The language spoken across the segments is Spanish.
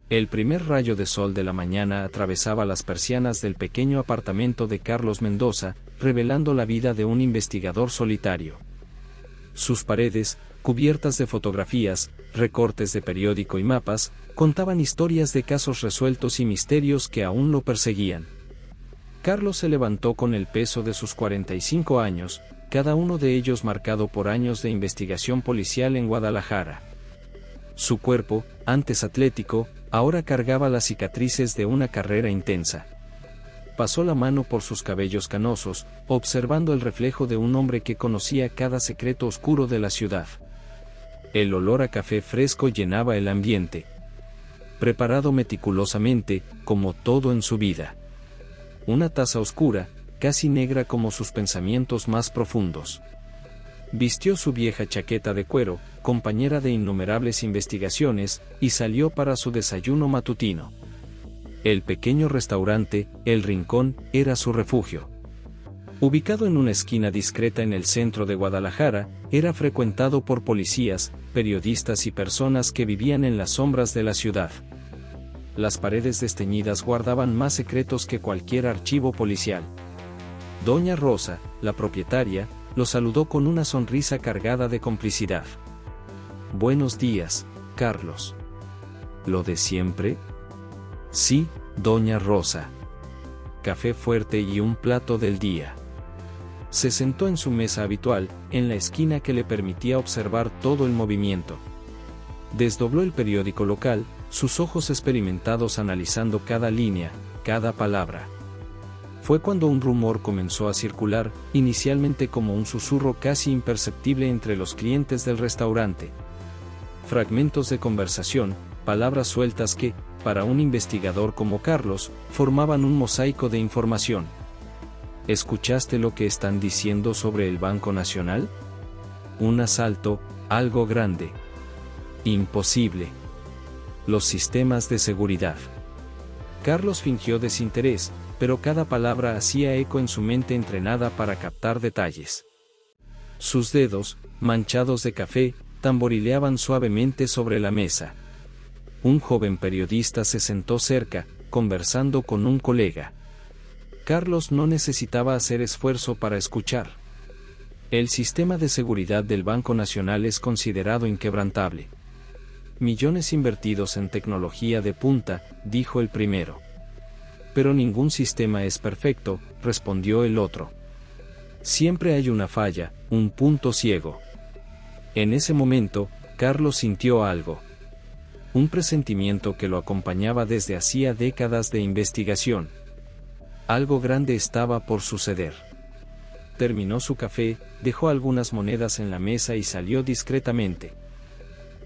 El primer rayo de sol de la mañana atravesaba las persianas del pequeño apartamento de Carlos Mendoza, revelando la vida de un investigador solitario. Sus paredes, cubiertas de fotografías, recortes de periódico y mapas, contaban historias de casos resueltos y misterios que aún lo perseguían. Carlos se levantó con el peso de sus 45 años, cada uno de ellos marcado por años de investigación policial en Guadalajara. Su cuerpo, antes atlético, ahora cargaba las cicatrices de una carrera intensa. Pasó la mano por sus cabellos canosos, observando el reflejo de un hombre que conocía cada secreto oscuro de la ciudad. El olor a café fresco llenaba el ambiente. Preparado meticulosamente, como todo en su vida. Una taza oscura, casi negra como sus pensamientos más profundos. Vistió su vieja chaqueta de cuero, compañera de innumerables investigaciones, y salió para su desayuno matutino. El pequeño restaurante, El Rincón, era su refugio. Ubicado en una esquina discreta en el centro de Guadalajara, era frecuentado por policías, periodistas y personas que vivían en las sombras de la ciudad. Las paredes desteñidas guardaban más secretos que cualquier archivo policial. Doña Rosa, la propietaria, lo saludó con una sonrisa cargada de complicidad. «Buenos días, Carlos». «¿Lo de siempre?» «Sí, doña Rosa». Café fuerte y un plato del día. Se sentó en su mesa habitual, en la esquina que le permitía observar todo el movimiento. Desdobló el periódico local, sus ojos experimentados analizando cada línea, cada palabra. Fue cuando un rumor comenzó a circular, inicialmente como un susurro casi imperceptible entre los clientes del restaurante. Fragmentos de conversación, palabras sueltas que, para un investigador como Carlos, formaban un mosaico de información. ¿Escuchaste lo que están diciendo sobre el Banco Nacional? Un asalto, algo grande. Imposible. Los sistemas de seguridad. Carlos fingió desinterés, pero cada palabra hacía eco en su mente entrenada para captar detalles. Sus dedos, manchados de café, tamborileaban suavemente sobre la mesa. Un joven periodista se sentó cerca, conversando con un colega. Carlos no necesitaba hacer esfuerzo para escuchar. El sistema de seguridad del Banco Nacional es considerado inquebrantable. Millones invertidos en tecnología de punta, dijo el primero. Pero ningún sistema es perfecto, respondió el otro. Siempre hay una falla, un punto ciego. En ese momento, Carlos sintió algo. Un presentimiento que lo acompañaba desde hacía décadas de investigación. Algo grande estaba por suceder. Terminó su café, dejó algunas monedas en la mesa y salió discretamente.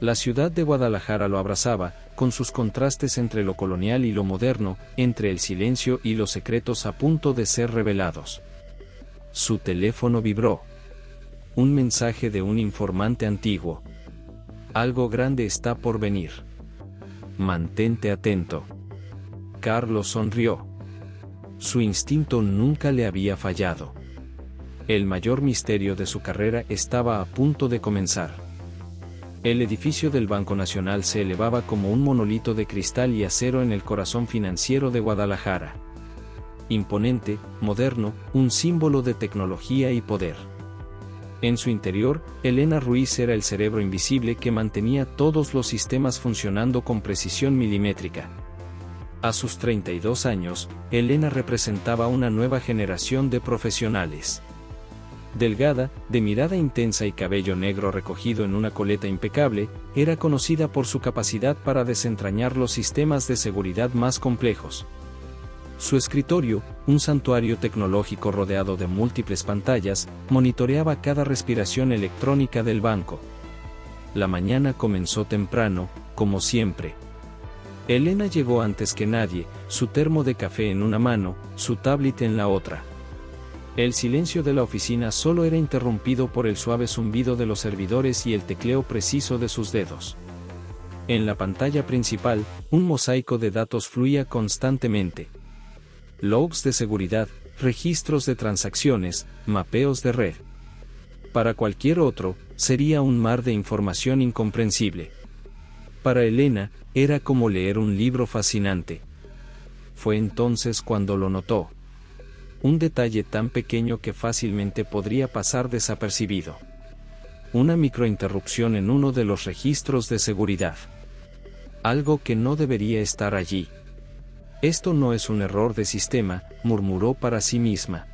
La ciudad de Guadalajara lo abrazaba, con sus contrastes entre lo colonial y lo moderno, entre el silencio y los secretos a punto de ser revelados. Su teléfono vibró. Un mensaje de un informante antiguo. Algo grande está por venir. Mantente atento. Carlos sonrió. Su instinto nunca le había fallado. El mayor misterio de su carrera estaba a punto de comenzar. El edificio del Banco Nacional se elevaba como un monolito de cristal y acero en el corazón financiero de Guadalajara. Imponente, moderno, un símbolo de tecnología y poder. En su interior, Elena Ruiz era el cerebro invisible que mantenía todos los sistemas funcionando con precisión milimétrica. A sus 32 años, Elena representaba una nueva generación de profesionales. Delgada, de mirada intensa y cabello negro recogido en una coleta impecable, era conocida por su capacidad para desentrañar los sistemas de seguridad más complejos. Su escritorio, un santuario tecnológico rodeado de múltiples pantallas, monitoreaba cada respiración electrónica del banco. La mañana comenzó temprano, como siempre. Elena llegó antes que nadie, su termo de café en una mano, su tablet en la otra. El silencio de la oficina solo era interrumpido por el suave zumbido de los servidores y el tecleo preciso de sus dedos. En la pantalla principal, un mosaico de datos fluía constantemente. Logs de seguridad, registros de transacciones, mapeos de red. Para cualquier otro, sería un mar de información incomprensible. Para Elena, era como leer un libro fascinante. Fue entonces cuando lo notó. Un detalle tan pequeño que fácilmente podría pasar desapercibido. Una microinterrupción en uno de los registros de seguridad. Algo que no debería estar allí. Esto no es un error de sistema, murmuró para sí misma.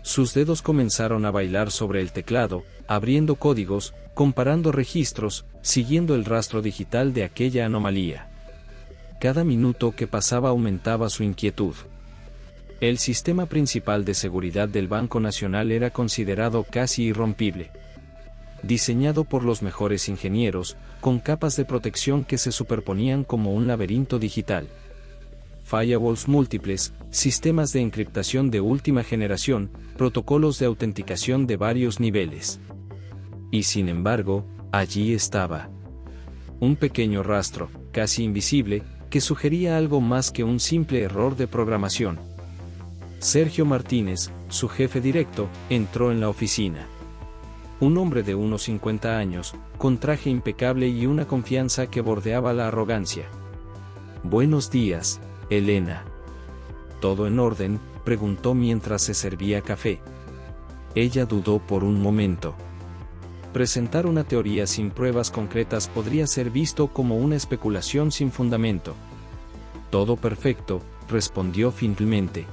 Sus dedos comenzaron a bailar sobre el teclado, abriendo códigos, comparando registros, siguiendo el rastro digital de aquella anomalía. Cada minuto que pasaba aumentaba su inquietud. El sistema principal de seguridad del Banco Nacional era considerado casi irrompible. Diseñado por los mejores ingenieros, con capas de protección que se superponían como un laberinto digital. Firewalls múltiples, sistemas de encriptación de última generación, protocolos de autenticación de varios niveles. Y sin embargo, allí estaba. Un pequeño rastro, casi invisible, que sugería algo más que un simple error de programación. Sergio Martínez, su jefe directo, entró en la oficina. Un hombre de unos 50 años, con traje impecable y una confianza que bordeaba la arrogancia. «Buenos días, Elena». «¿Todo en orden?», preguntó mientras se servía café. Ella dudó por un momento. Presentar una teoría sin pruebas concretas podría ser visto como una especulación sin fundamento. «Todo perfecto», respondió finalmente.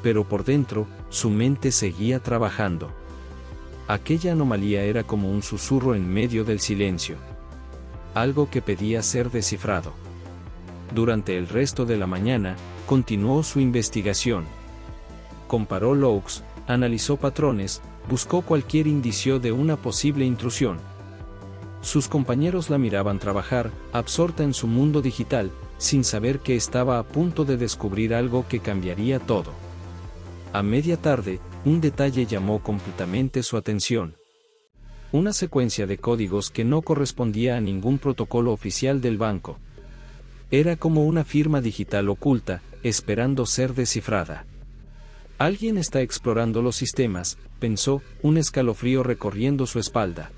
Pero por dentro, su mente seguía trabajando. Aquella anomalía era como un susurro en medio del silencio. Algo que pedía ser descifrado. Durante el resto de la mañana, continuó su investigación. Comparó logs, analizó patrones, buscó cualquier indicio de una posible intrusión. Sus compañeros la miraban trabajar, absorta en su mundo digital, sin saber que estaba a punto de descubrir algo que cambiaría todo. A media tarde, un detalle llamó completamente su atención. Una secuencia de códigos que no correspondía a ningún protocolo oficial del banco. Era como una firma digital oculta, esperando ser descifrada. Alguien está explorando los sistemas, pensó, un escalofrío recorriendo su espalda.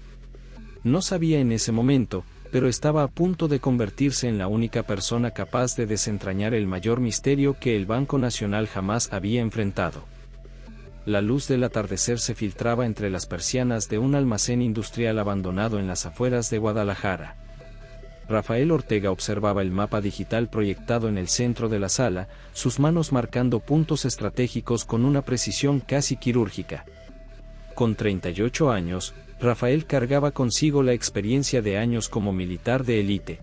No sabía en ese momento, pero estaba a punto de convertirse en la única persona capaz de desentrañar el mayor misterio que el Banco Nacional jamás había enfrentado. La luz del atardecer se filtraba entre las persianas de un almacén industrial abandonado en las afueras de Guadalajara. Rafael Ortega observaba el mapa digital proyectado en el centro de la sala, sus manos marcando puntos estratégicos con una precisión casi quirúrgica. Con 38 años, Rafael cargaba consigo la experiencia de años como militar de élite.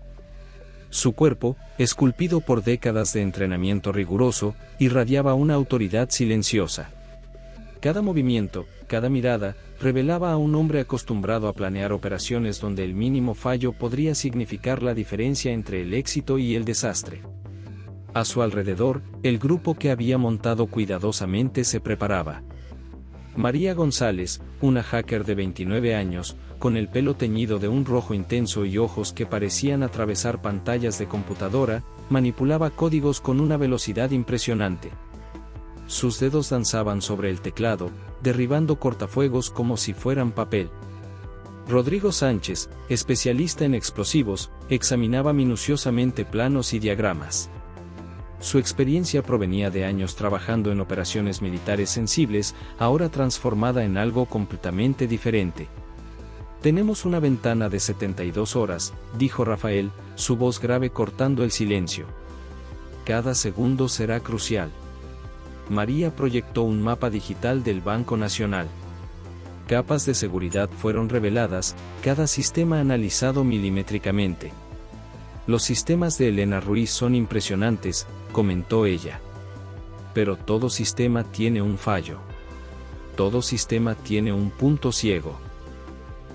Su cuerpo, esculpido por décadas de entrenamiento riguroso, irradiaba una autoridad silenciosa. Cada movimiento, cada mirada, revelaba a un hombre acostumbrado a planear operaciones donde el mínimo fallo podría significar la diferencia entre el éxito y el desastre. A su alrededor, el grupo que había montado cuidadosamente se preparaba. María González, una hacker de 29 años, con el pelo teñido de un rojo intenso y ojos que parecían atravesar pantallas de computadora, manipulaba códigos con una velocidad impresionante. Sus dedos danzaban sobre el teclado, derribando cortafuegos como si fueran papel. Rodrigo Sánchez, especialista en explosivos, examinaba minuciosamente planos y diagramas. Su experiencia provenía de años trabajando en operaciones militares sensibles, ahora transformada en algo completamente diferente. «Tenemos una ventana de 72 horas», dijo Rafael, su voz grave cortando el silencio. «Cada segundo será crucial». María proyectó un mapa digital del Banco Nacional. Capas de seguridad fueron reveladas, cada sistema analizado milimétricamente. «Los sistemas de Elena Ruiz son impresionantes», comentó ella. «Pero todo sistema tiene un fallo. Todo sistema tiene un punto ciego».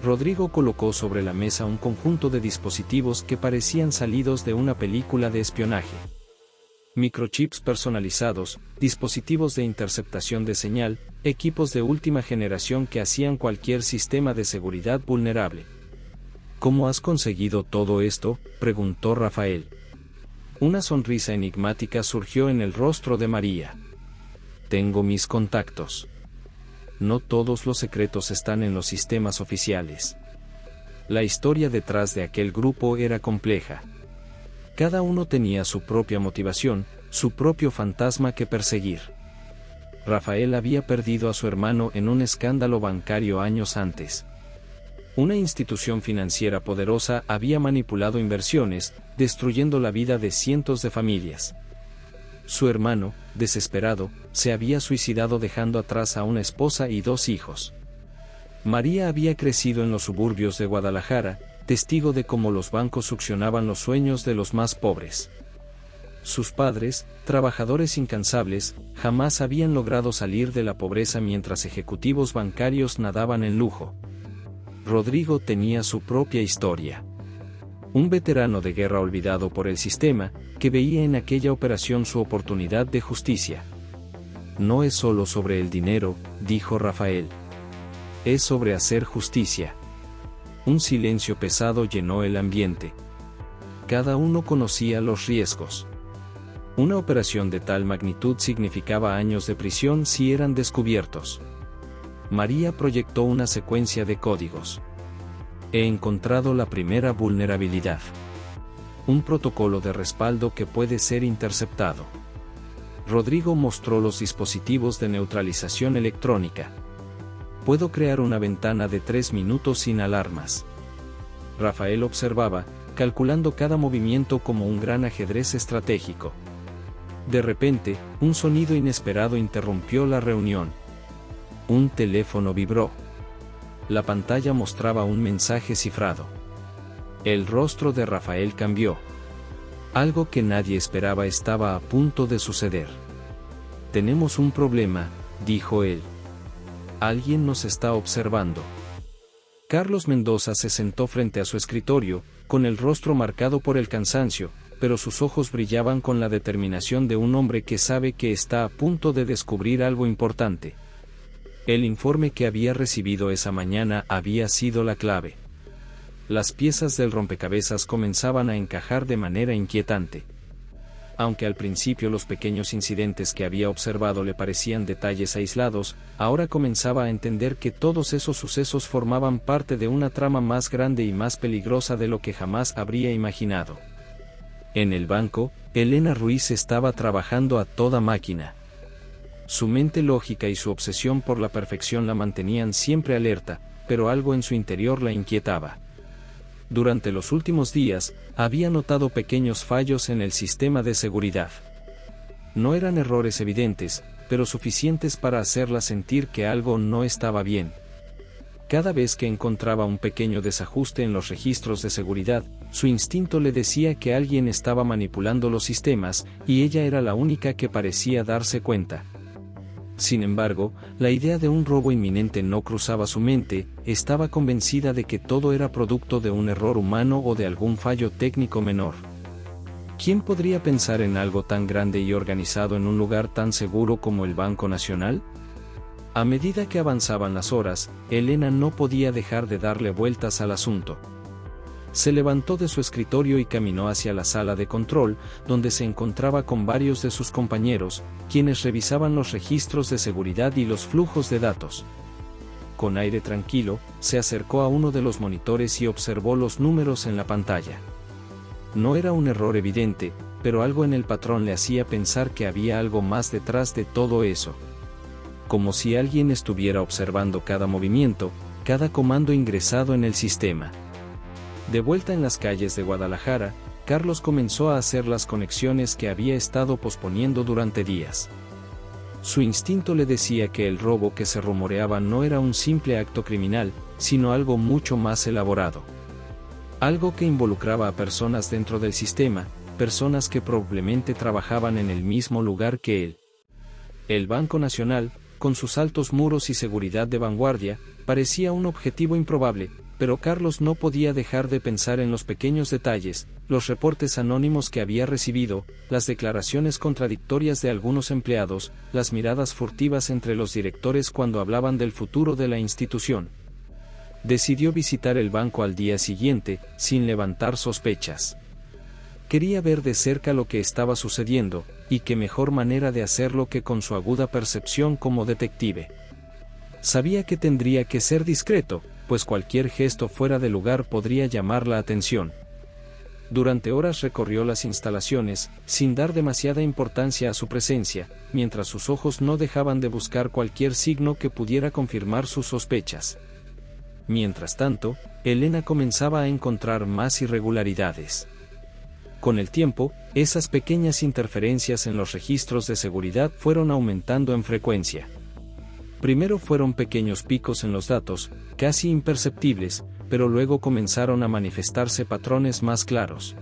Rodrigo colocó sobre la mesa un conjunto de dispositivos que parecían salidos de una película de espionaje. Microchips personalizados, dispositivos de interceptación de señal, equipos de última generación que hacían cualquier sistema de seguridad vulnerable. «¿Cómo has conseguido todo esto?», preguntó Rafael. Una sonrisa enigmática surgió en el rostro de María. «Tengo mis contactos. No todos los secretos están en los sistemas oficiales. La historia detrás de aquel grupo era compleja. Cada uno tenía su propia motivación, su propio fantasma que perseguir. Rafael había perdido a su hermano en un escándalo bancario años antes. Una institución financiera poderosa había manipulado inversiones, destruyendo la vida de cientos de familias. Su hermano, desesperado, se había suicidado dejando atrás a una esposa y 2 hijos. María había crecido en los suburbios de Guadalajara, testigo de cómo los bancos succionaban los sueños de los más pobres. Sus padres, trabajadores incansables, jamás habían logrado salir de la pobreza mientras ejecutivos bancarios nadaban en lujo. Rodrigo tenía su propia historia. Un veterano de guerra olvidado por el sistema, que veía en aquella operación su oportunidad de justicia. No es solo sobre el dinero, dijo Rafael. Es sobre hacer justicia. Un silencio pesado llenó el ambiente. Cada uno conocía los riesgos. Una operación de tal magnitud significaba años de prisión si eran descubiertos. María proyectó una secuencia de códigos. He encontrado la primera vulnerabilidad. Un protocolo de respaldo que puede ser interceptado. Rodrigo mostró los dispositivos de neutralización electrónica. Puedo crear una ventana de 3 minutos sin alarmas. Rafael observaba, calculando cada movimiento como un gran ajedrez estratégico. De repente, un sonido inesperado interrumpió la reunión. Un teléfono vibró. La pantalla mostraba un mensaje cifrado. El rostro de Rafael cambió. Algo que nadie esperaba estaba a punto de suceder. Tenemos un problema, dijo él. Alguien nos está observando. Carlos Mendoza se sentó frente a su escritorio, con el rostro marcado por el cansancio, pero sus ojos brillaban con la determinación de un hombre que sabe que está a punto de descubrir algo importante. El informe que había recibido esa mañana había sido la clave. Las piezas del rompecabezas comenzaban a encajar de manera inquietante. Aunque al principio los pequeños incidentes que había observado le parecían detalles aislados, ahora comenzaba a entender que todos esos sucesos formaban parte de una trama más grande y más peligrosa de lo que jamás habría imaginado. En el banco, Elena Ruiz estaba trabajando a toda máquina. Su mente lógica y su obsesión por la perfección la mantenían siempre alerta, pero algo en su interior la inquietaba. Durante los últimos días, había notado pequeños fallos en el sistema de seguridad. No eran errores evidentes, pero suficientes para hacerla sentir que algo no estaba bien. Cada vez que encontraba un pequeño desajuste en los registros de seguridad, su instinto le decía que alguien estaba manipulando los sistemas, y ella era la única que parecía darse cuenta. Sin embargo, la idea de un robo inminente no cruzaba su mente, estaba convencida de que todo era producto de un error humano o de algún fallo técnico menor. ¿Quién podría pensar en algo tan grande y organizado en un lugar tan seguro como el Banco Nacional? A medida que avanzaban las horas, Elena no podía dejar de darle vueltas al asunto. Se levantó de su escritorio y caminó hacia la sala de control, donde se encontraba con varios de sus compañeros, quienes revisaban los registros de seguridad y los flujos de datos. Con aire tranquilo, se acercó a uno de los monitores y observó los números en la pantalla. No era un error evidente, pero algo en el patrón le hacía pensar que había algo más detrás de todo eso. Como si alguien estuviera observando cada movimiento, cada comando ingresado en el sistema. De vuelta en las calles de Guadalajara, Carlos comenzó a hacer las conexiones que había estado posponiendo durante días. Su instinto le decía que el robo que se rumoreaba no era un simple acto criminal, sino algo mucho más elaborado. Algo que involucraba a personas dentro del sistema, personas que probablemente trabajaban en el mismo lugar que él. El Banco Nacional, con sus altos muros y seguridad de vanguardia, parecía un objetivo improbable, pero Carlos no podía dejar de pensar en los pequeños detalles, los reportes anónimos que había recibido, las declaraciones contradictorias de algunos empleados, las miradas furtivas entre los directores cuando hablaban del futuro de la institución. Decidió visitar el banco al día siguiente, sin levantar sospechas. Quería ver de cerca lo que estaba sucediendo, y qué mejor manera de hacerlo que con su aguda percepción como detective. Sabía que tendría que ser discreto, pues cualquier gesto fuera de lugar podría llamar la atención. Durante horas recorrió las instalaciones, sin dar demasiada importancia a su presencia, mientras sus ojos no dejaban de buscar cualquier signo que pudiera confirmar sus sospechas. Mientras tanto, Elena comenzaba a encontrar más irregularidades. Con el tiempo, esas pequeñas interferencias en los registros de seguridad fueron aumentando en frecuencia. Primero fueron pequeños picos en los datos, casi imperceptibles, pero luego comenzaron a manifestarse patrones más claros.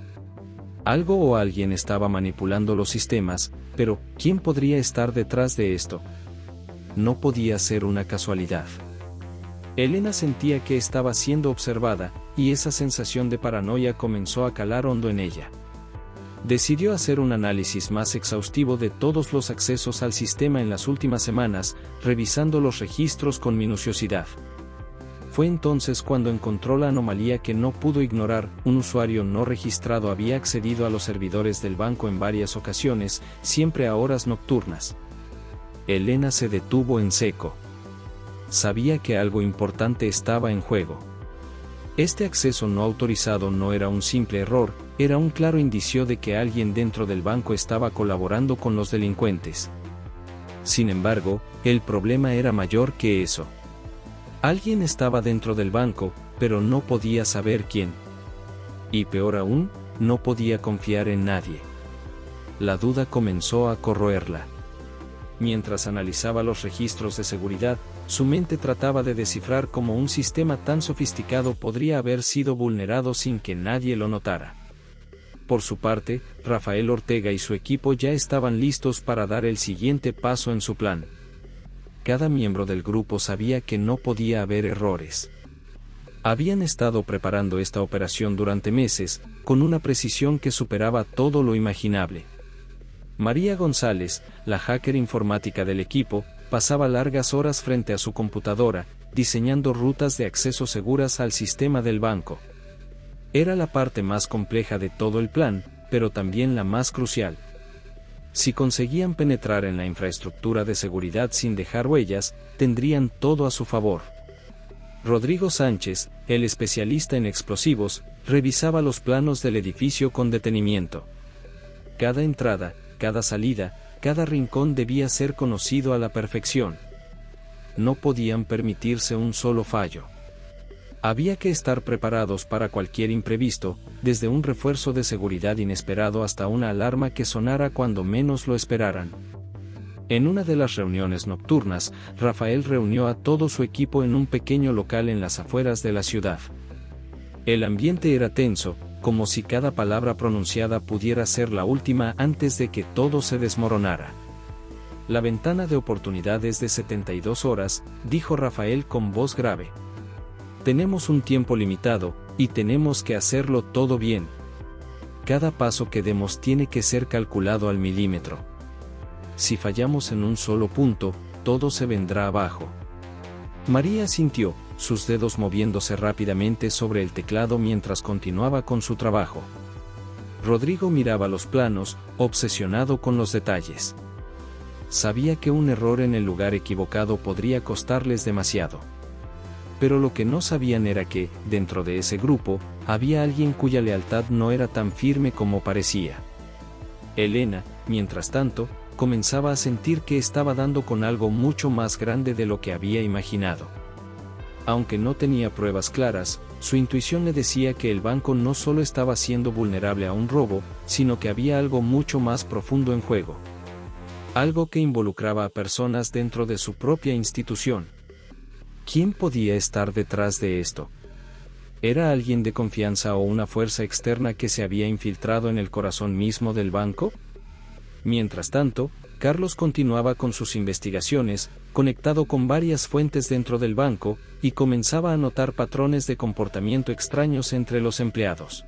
Algo o alguien estaba manipulando los sistemas, pero ¿quién podría estar detrás de esto? No podía ser una casualidad. Elena sentía que estaba siendo observada, y esa sensación de paranoia comenzó a calar hondo en ella. Decidió hacer un análisis más exhaustivo de todos los accesos al sistema en las últimas semanas, revisando los registros con minuciosidad. Fue entonces cuando encontró la anomalía que no pudo ignorar: un usuario no registrado había accedido a los servidores del banco en varias ocasiones, siempre a horas nocturnas. Elena se detuvo en seco. Sabía que algo importante estaba en juego. Este acceso no autorizado no era un simple error, era un claro indicio de que alguien dentro del banco estaba colaborando con los delincuentes. Sin embargo, el problema era mayor que eso. Alguien estaba dentro del banco, pero no podía saber quién. Y peor aún, no podía confiar en nadie. La duda comenzó a corroerla. Mientras analizaba los registros de seguridad, su mente trataba de descifrar cómo un sistema tan sofisticado podría haber sido vulnerado sin que nadie lo notara. Por su parte, Rafael Ortega y su equipo ya estaban listos para dar el siguiente paso en su plan. Cada miembro del grupo sabía que no podía haber errores. Habían estado preparando esta operación durante meses, con una precisión que superaba todo lo imaginable. María González, la hacker informática del equipo, pasaba largas horas frente a su computadora, diseñando rutas de acceso seguras al sistema del banco. Era la parte más compleja de todo el plan, pero también la más crucial. Si conseguían penetrar en la infraestructura de seguridad sin dejar huellas, tendrían todo a su favor. Rodrigo Sánchez, el especialista en explosivos, revisaba los planos del edificio con detenimiento. Cada entrada, cada salida, cada rincón debía ser conocido a la perfección. No podían permitirse un solo fallo. Había que estar preparados para cualquier imprevisto, desde un refuerzo de seguridad inesperado hasta una alarma que sonara cuando menos lo esperaran. En una de las reuniones nocturnas, Rafael reunió a todo su equipo en un pequeño local en las afueras de la ciudad. El ambiente era tenso, como si cada palabra pronunciada pudiera ser la última antes de que todo se desmoronara. La ventana de oportunidad es de 72 horas, dijo Rafael con voz grave. Tenemos un tiempo limitado, y tenemos que hacerlo todo bien. Cada paso que demos tiene que ser calculado al milímetro. Si fallamos en un solo punto, todo se vendrá abajo. María sintió, sus dedos moviéndose rápidamente sobre el teclado mientras continuaba con su trabajo. Rodrigo miraba los planos, obsesionado con los detalles. Sabía que un error en el lugar equivocado podría costarles demasiado. Pero lo que no sabían era que, dentro de ese grupo, había alguien cuya lealtad no era tan firme como parecía. Elena, mientras tanto, comenzaba a sentir que estaba dando con algo mucho más grande de lo que había imaginado. Aunque no tenía pruebas claras, su intuición le decía que el banco no solo estaba siendo vulnerable a un robo, sino que había algo mucho más profundo en juego. Algo que involucraba a personas dentro de su propia institución. ¿Quién podía estar detrás de esto? ¿Era alguien de confianza o una fuerza externa que se había infiltrado en el corazón mismo del banco? Mientras tanto, Carlos continuaba con sus investigaciones, conectado con varias fuentes dentro del banco, y comenzaba a notar patrones de comportamiento extraños entre los empleados.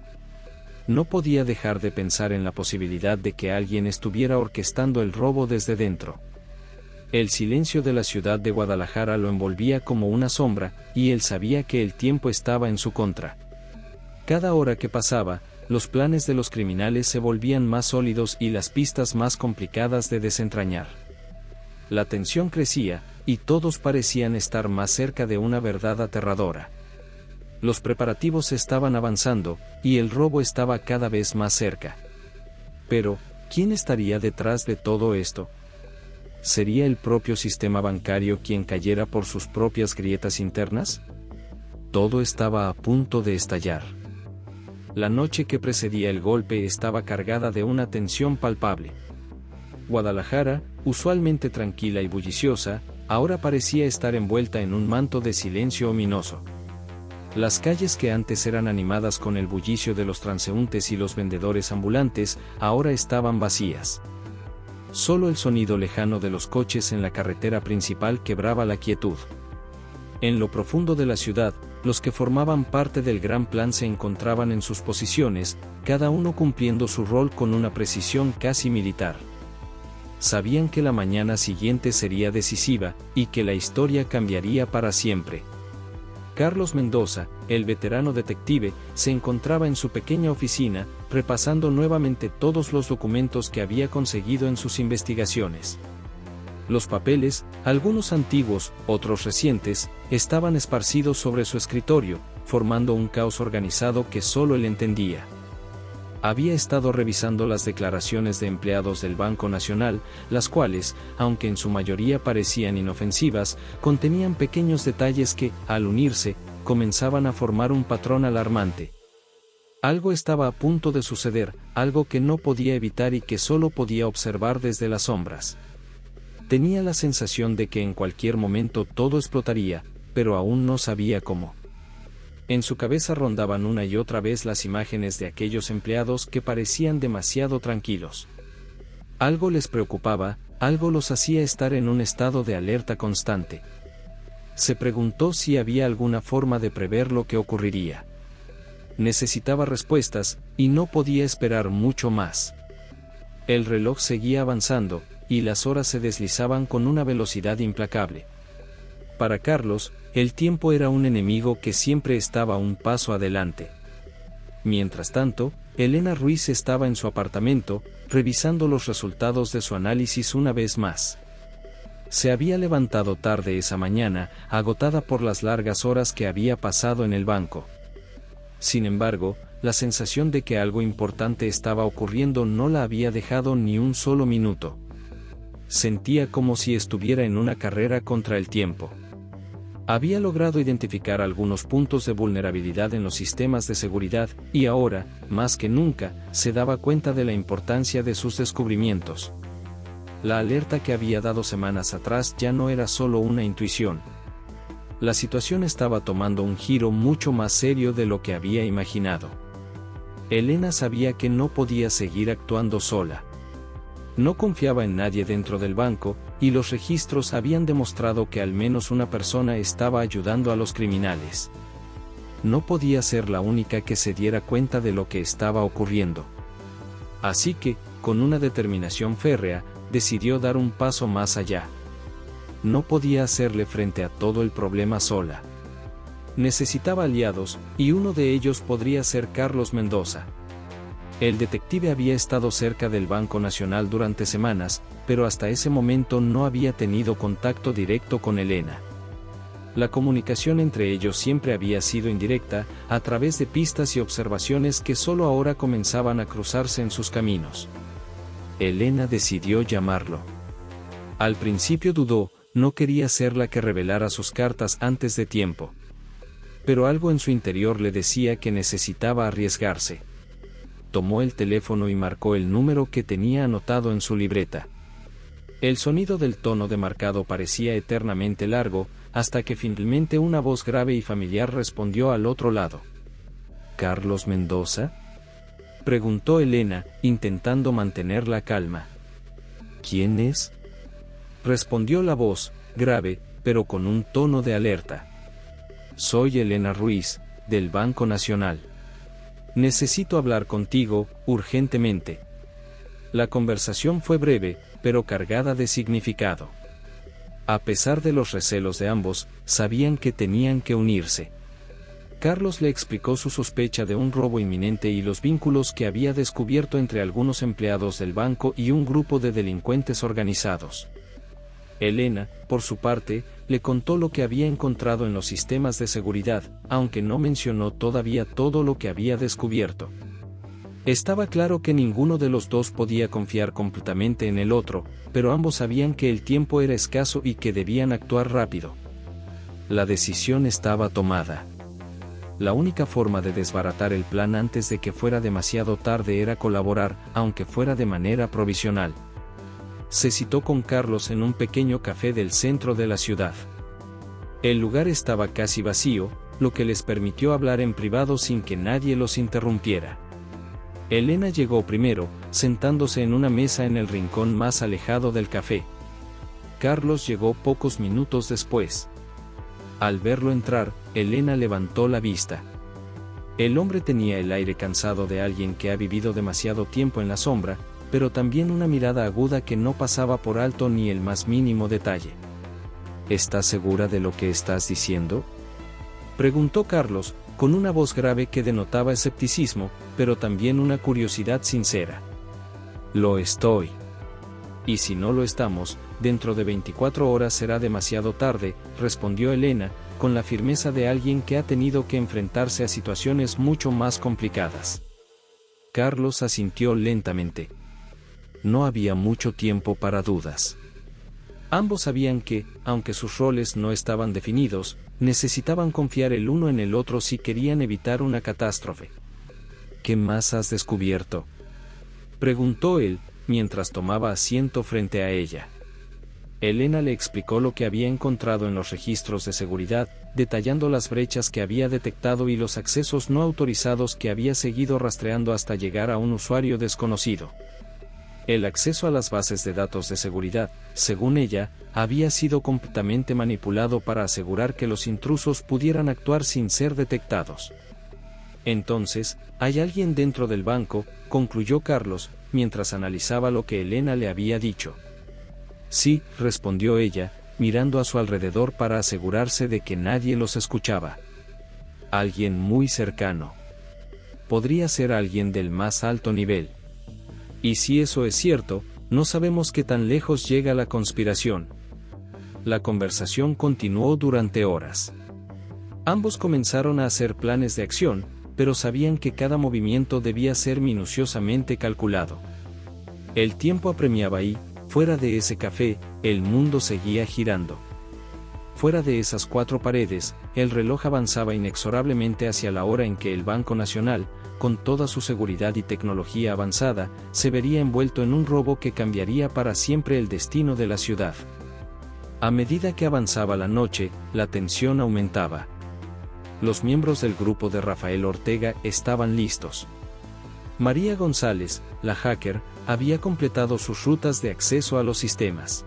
No podía dejar de pensar en la posibilidad de que alguien estuviera orquestando el robo desde dentro. El silencio de la ciudad de Guadalajara lo envolvía como una sombra, y él sabía que el tiempo estaba en su contra. Cada hora que pasaba, los planes de los criminales se volvían más sólidos y las pistas más complicadas de desentrañar. La tensión crecía, y todos parecían estar más cerca de una verdad aterradora. Los preparativos estaban avanzando, y el robo estaba cada vez más cerca. Pero, ¿quién estaría detrás de todo esto? ¿Sería el propio sistema bancario quien cayera por sus propias grietas internas? Todo estaba a punto de estallar. La noche que precedía el golpe estaba cargada de una tensión palpable. Guadalajara, usualmente tranquila y bulliciosa, ahora parecía estar envuelta en un manto de silencio ominoso. Las calles que antes eran animadas con el bullicio de los transeúntes y los vendedores ambulantes, ahora estaban vacías. Solo el sonido lejano de los coches en la carretera principal quebraba la quietud. En lo profundo de la ciudad, los que formaban parte del gran plan se encontraban en sus posiciones, cada uno cumpliendo su rol con una precisión casi militar. Sabían que la mañana siguiente sería decisiva, y que la historia cambiaría para siempre. Carlos Mendoza, el veterano detective, se encontraba en su pequeña oficina, repasando nuevamente todos los documentos que había conseguido en sus investigaciones. Los papeles, algunos antiguos, otros recientes, estaban esparcidos sobre su escritorio, formando un caos organizado que solo él entendía. Había estado revisando las declaraciones de empleados del Banco Nacional, las cuales, aunque en su mayoría parecían inofensivas, contenían pequeños detalles que, al unirse, comenzaban a formar un patrón alarmante. Algo estaba a punto de suceder, algo que no podía evitar y que solo podía observar desde las sombras. Tenía la sensación de que en cualquier momento todo explotaría, pero aún no sabía cómo. En su cabeza rondaban una y otra vez las imágenes de aquellos empleados que parecían demasiado tranquilos. Algo les preocupaba, algo los hacía estar en un estado de alerta constante. Se preguntó si había alguna forma de prever lo que ocurriría. Necesitaba respuestas, y no podía esperar mucho más. El reloj seguía avanzando, y las horas se deslizaban con una velocidad implacable. Para Carlos, el tiempo era un enemigo que siempre estaba un paso adelante. Mientras tanto, Elena Ruiz estaba en su apartamento, revisando los resultados de su análisis una vez más. Se había levantado tarde esa mañana, agotada por las largas horas que había pasado en el banco. Sin embargo, la sensación de que algo importante estaba ocurriendo no la había dejado ni un solo minuto. Sentía como si estuviera en una carrera contra el tiempo. Había logrado identificar algunos puntos de vulnerabilidad en los sistemas de seguridad, y ahora, más que nunca, se daba cuenta de la importancia de sus descubrimientos. La alerta que había dado semanas atrás ya no era solo una intuición. La situación estaba tomando un giro mucho más serio de lo que había imaginado. Elena sabía que no podía seguir actuando sola. No confiaba en nadie dentro del banco, y los registros habían demostrado que al menos una persona estaba ayudando a los criminales. No podía ser la única que se diera cuenta de lo que estaba ocurriendo. Así que, con una determinación férrea, decidió dar un paso más allá. No podía hacerle frente a todo el problema sola. Necesitaba aliados, y uno de ellos podría ser Carlos Mendoza. El detective había estado cerca del Banco Nacional durante semanas, pero hasta ese momento no había tenido contacto directo con Elena. La comunicación entre ellos siempre había sido indirecta, a través de pistas y observaciones que solo ahora comenzaban a cruzarse en sus caminos. Elena decidió llamarlo. Al principio dudó, no quería ser la que revelara sus cartas antes de tiempo. Pero algo en su interior le decía que necesitaba arriesgarse. Tomó el teléfono y marcó el número que tenía anotado en su libreta. El sonido del tono demarcado parecía eternamente largo, hasta que finalmente una voz grave y familiar respondió al otro lado. ¿Carlos Mendoza?, preguntó Elena, intentando mantener la calma. ¿Quién es?, respondió la voz, grave, pero con un tono de alerta. Soy Elena Ruiz, del Banco Nacional. Necesito hablar contigo, urgentemente. La conversación fue breve, pero cargada de significado. A pesar de los recelos de ambos, sabían que tenían que unirse. Carlos le explicó su sospecha de un robo inminente y los vínculos que había descubierto entre algunos empleados del banco y un grupo de delincuentes organizados. Elena, por su parte, le contó lo que había encontrado en los sistemas de seguridad, aunque no mencionó todavía todo lo que había descubierto. Estaba claro que ninguno de los dos podía confiar completamente en el otro, pero ambos sabían que el tiempo era escaso y que debían actuar rápido. La decisión estaba tomada. La única forma de desbaratar el plan antes de que fuera demasiado tarde era colaborar, aunque fuera de manera provisional. Se citó con Carlos en un pequeño café del centro de la ciudad. El lugar estaba casi vacío, lo que les permitió hablar en privado sin que nadie los interrumpiera. Elena llegó primero, sentándose en una mesa en el rincón más alejado del café. Carlos llegó pocos minutos después. Al verlo entrar, Elena levantó la vista. El hombre tenía el aire cansado de alguien que ha vivido demasiado tiempo en la sombra, pero también una mirada aguda que no pasaba por alto ni el más mínimo detalle. ¿Estás segura de lo que estás diciendo?, preguntó Carlos, con una voz grave que denotaba escepticismo, pero también una curiosidad sincera. Lo estoy. Y si no lo estamos, dentro de 24 horas será demasiado tarde, respondió Elena, con la firmeza de alguien que ha tenido que enfrentarse a situaciones mucho más complicadas. Carlos asintió lentamente. No había mucho tiempo para dudas. Ambos sabían que, aunque sus roles no estaban definidos, necesitaban confiar el uno en el otro si querían evitar una catástrofe. ¿Qué más has descubierto?, preguntó él, mientras tomaba asiento frente a ella. Elena le explicó lo que había encontrado en los registros de seguridad, detallando las brechas que había detectado y los accesos no autorizados que había seguido rastreando hasta llegar a un usuario desconocido. El acceso a las bases de datos de seguridad, según ella, había sido completamente manipulado para asegurar que los intrusos pudieran actuar sin ser detectados. Entonces, ¿hay alguien dentro del banco?, concluyó Carlos, mientras analizaba lo que Elena le había dicho. Sí, respondió ella, mirando a su alrededor para asegurarse de que nadie los escuchaba. Alguien muy cercano. Podría ser alguien del más alto nivel. Y si eso es cierto, no sabemos qué tan lejos llega la conspiración. La conversación continuó durante horas. Ambos comenzaron a hacer planes de acción, pero sabían que cada movimiento debía ser minuciosamente calculado. El tiempo apremiaba y, fuera de ese café, el mundo seguía girando. Fuera de esas cuatro paredes, el reloj avanzaba inexorablemente hacia la hora en que el Banco Nacional, con toda su seguridad y tecnología avanzada, se vería envuelto en un robo que cambiaría para siempre el destino de la ciudad. A medida que avanzaba la noche, la tensión aumentaba. Los miembros del grupo de Rafael Ortega estaban listos. María González, la hacker, había completado sus rutas de acceso a los sistemas.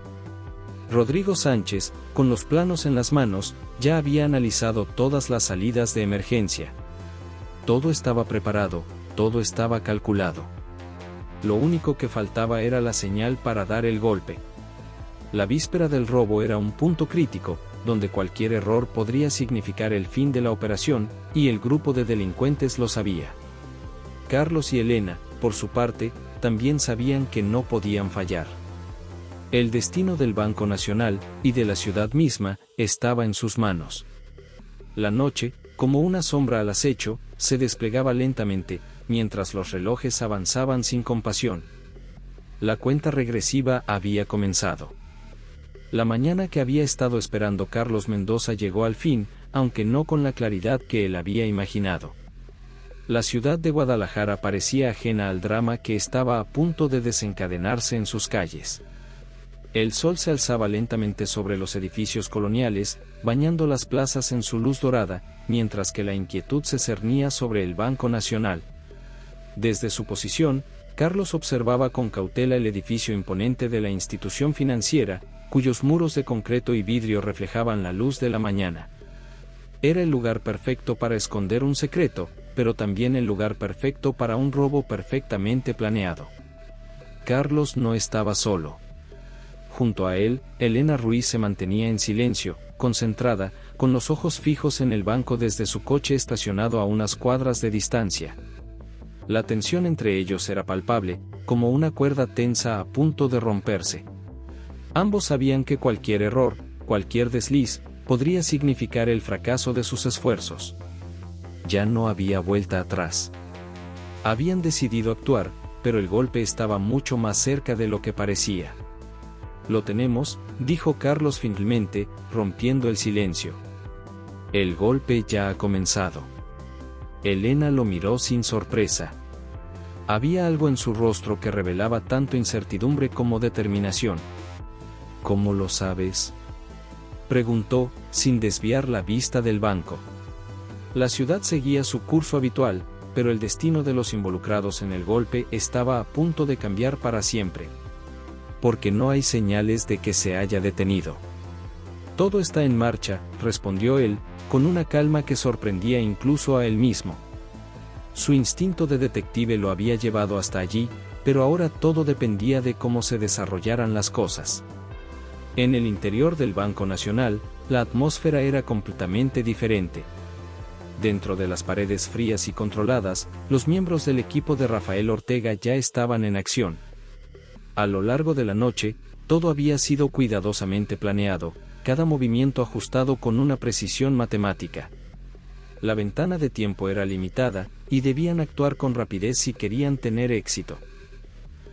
Rodrigo Sánchez, con los planos en las manos, ya había analizado todas las salidas de emergencia. Todo estaba preparado, todo estaba calculado. Lo único que faltaba era la señal para dar el golpe. La víspera del robo era un punto crítico, donde cualquier error podría significar el fin de la operación, y el grupo de delincuentes lo sabía. Carlos y Elena, por su parte, también sabían que no podían fallar. El destino del Banco Nacional, y de la ciudad misma, estaba en sus manos. La noche, como una sombra al acecho, se desplegaba lentamente, mientras los relojes avanzaban sin compasión. La cuenta regresiva había comenzado. La mañana que había estado esperando Carlos Mendoza llegó al fin, aunque no con la claridad que él había imaginado. La ciudad de Guadalajara parecía ajena al drama que estaba a punto de desencadenarse en sus calles. El sol se alzaba lentamente sobre los edificios coloniales, bañando las plazas en su luz dorada, mientras que la inquietud se cernía sobre el Banco Nacional. Desde su posición, Carlos observaba con cautela el edificio imponente de la institución financiera, cuyos muros de concreto y vidrio reflejaban la luz de la mañana. Era el lugar perfecto para esconder un secreto, pero también el lugar perfecto para un robo perfectamente planeado. Carlos no estaba solo. Junto a él, Elena Ruiz se mantenía en silencio, concentrada, con los ojos fijos en el banco desde su coche estacionado a unas cuadras de distancia. La tensión entre ellos era palpable, como una cuerda tensa a punto de romperse. Ambos sabían que cualquier error, cualquier desliz, podría significar el fracaso de sus esfuerzos. Ya no había vuelta atrás. Habían decidido actuar, pero el golpe estaba mucho más cerca de lo que parecía. «Lo tenemos», dijo Carlos finalmente, rompiendo el silencio. «El golpe ya ha comenzado». Elena lo miró sin sorpresa. Había algo en su rostro que revelaba tanto incertidumbre como determinación. «¿Cómo lo sabes?», preguntó, sin desviar la vista del banco. La ciudad seguía su curso habitual, pero el destino de los involucrados en el golpe estaba a punto de cambiar para siempre. «Porque no hay señales de que se haya detenido». «Todo está en marcha», respondió él, con una calma que sorprendía incluso a él mismo. Su instinto de detective lo había llevado hasta allí, pero ahora todo dependía de cómo se desarrollaran las cosas. En el interior del Banco Nacional, la atmósfera era completamente diferente. Dentro de las paredes frías y controladas, los miembros del equipo de Rafael Ortega ya estaban en acción. A lo largo de la noche, todo había sido cuidadosamente planeado, cada movimiento ajustado con una precisión matemática. La ventana de tiempo era limitada, y debían actuar con rapidez si querían tener éxito.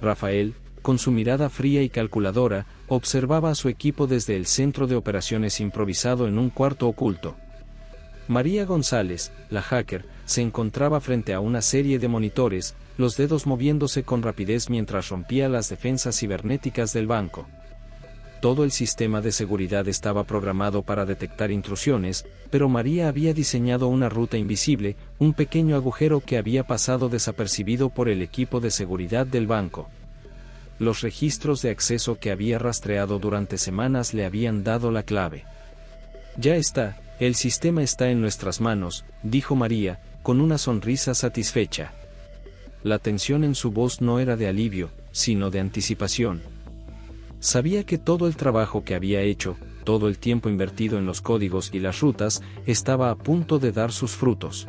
Rafael, con su mirada fría y calculadora, observaba a su equipo desde el centro de operaciones improvisado en un cuarto oculto. María González, la hacker, se encontraba frente a una serie de monitores, los dedos moviéndose con rapidez mientras rompía las defensas cibernéticas del banco. Todo el sistema de seguridad estaba programado para detectar intrusiones, pero María había diseñado una ruta invisible, un pequeño agujero que había pasado desapercibido por el equipo de seguridad del banco. Los registros de acceso que había rastreado durante semanas le habían dado la clave. «Ya está, el sistema está en nuestras manos», dijo María, con una sonrisa satisfecha. La tensión en su voz no era de alivio, sino de anticipación. Sabía que todo el trabajo que había hecho, todo el tiempo invertido en los códigos y las rutas, estaba a punto de dar sus frutos.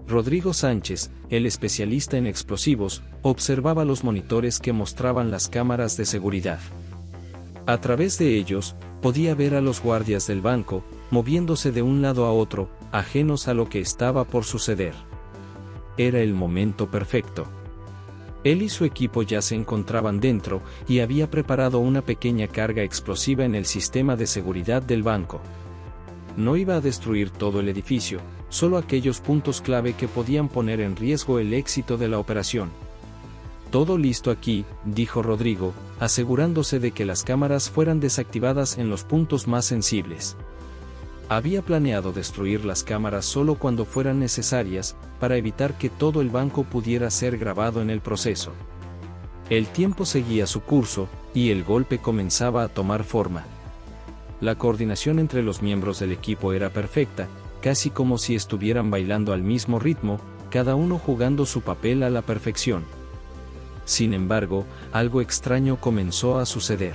Rodrigo Sánchez, el especialista en explosivos, observaba los monitores que mostraban las cámaras de seguridad. A través de ellos, podía ver a los guardias del banco, moviéndose de un lado a otro, ajenos a lo que estaba por suceder. Era el momento perfecto. Él y su equipo ya se encontraban dentro, y había preparado una pequeña carga explosiva en el sistema de seguridad del banco. No iba a destruir todo el edificio, solo aquellos puntos clave que podían poner en riesgo el éxito de la operación. «Todo listo aquí», dijo Rodrigo, asegurándose de que las cámaras fueran desactivadas en los puntos más sensibles. Había planeado destruir las cámaras solo cuando fueran necesarias, para evitar que todo el banco pudiera ser grabado en el proceso. El tiempo seguía su curso, y el golpe comenzaba a tomar forma. La coordinación entre los miembros del equipo era perfecta, casi como si estuvieran bailando al mismo ritmo, cada uno jugando su papel a la perfección. Sin embargo, algo extraño comenzó a suceder.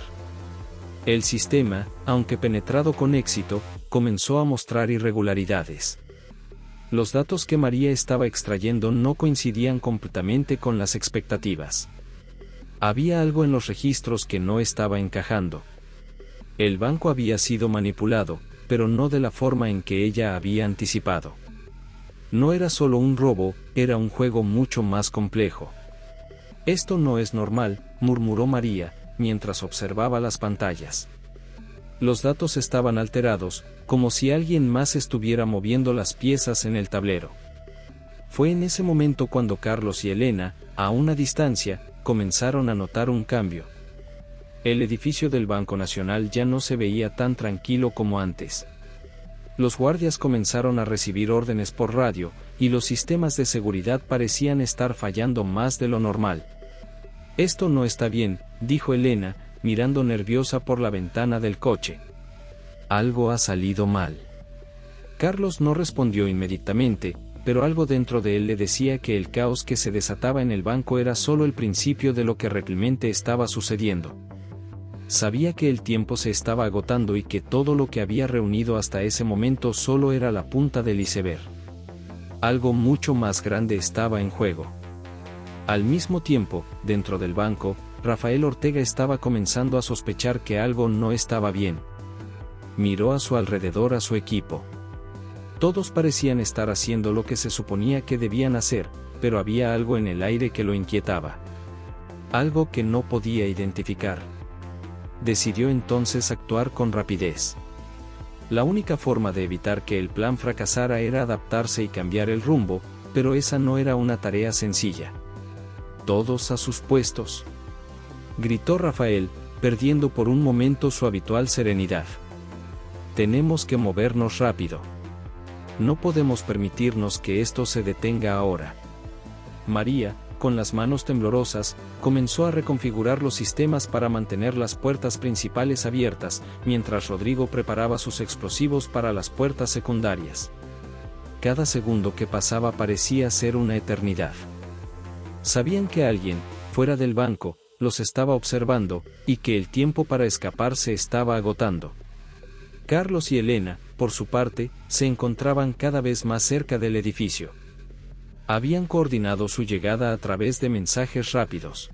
El sistema, aunque penetrado con éxito, comenzó a mostrar irregularidades. Los datos que María estaba extrayendo no coincidían completamente con las expectativas. Había algo en los registros que no estaba encajando. El banco había sido manipulado, pero no de la forma en que ella había anticipado. No era solo un robo, era un juego mucho más complejo. «Esto no es normal», murmuró María, mientras observaba las pantallas. Los datos estaban alterados, como si alguien más estuviera moviendo las piezas en el tablero. Fue en ese momento cuando Carlos y Elena, a una distancia, comenzaron a notar un cambio. El edificio del Banco Nacional ya no se veía tan tranquilo como antes. Los guardias comenzaron a recibir órdenes por radio, y los sistemas de seguridad parecían estar fallando más de lo normal. «Esto no está bien», dijo Elena, mirando nerviosa por la ventana del coche. «Algo ha salido mal». Carlos no respondió inmediatamente, pero algo dentro de él le decía que el caos que se desataba en el banco era solo el principio de lo que realmente estaba sucediendo. Sabía que el tiempo se estaba agotando y que todo lo que había reunido hasta ese momento solo era la punta del iceberg. Algo mucho más grande estaba en juego. Al mismo tiempo, dentro del banco, Rafael Ortega estaba comenzando a sospechar que algo no estaba bien. Miró a su alrededor a su equipo. Todos parecían estar haciendo lo que se suponía que debían hacer, pero había algo en el aire que lo inquietaba. Algo que no podía identificar. Decidió entonces actuar con rapidez. La única forma de evitar que el plan fracasara era adaptarse y cambiar el rumbo, pero esa no era una tarea sencilla. «Todos a sus puestos», gritó Rafael, perdiendo por un momento su habitual serenidad. «Tenemos que movernos rápido. No podemos permitirnos que esto se detenga ahora». María, con las manos temblorosas, comenzó a reconfigurar los sistemas para mantener las puertas principales abiertas, mientras Rodrigo preparaba sus explosivos para las puertas secundarias. Cada segundo que pasaba parecía ser una eternidad. Sabían que alguien, fuera del banco, los estaba observando, y que el tiempo para escapar se estaba agotando. Carlos y Elena, por su parte, se encontraban cada vez más cerca del edificio. Habían coordinado su llegada a través de mensajes rápidos.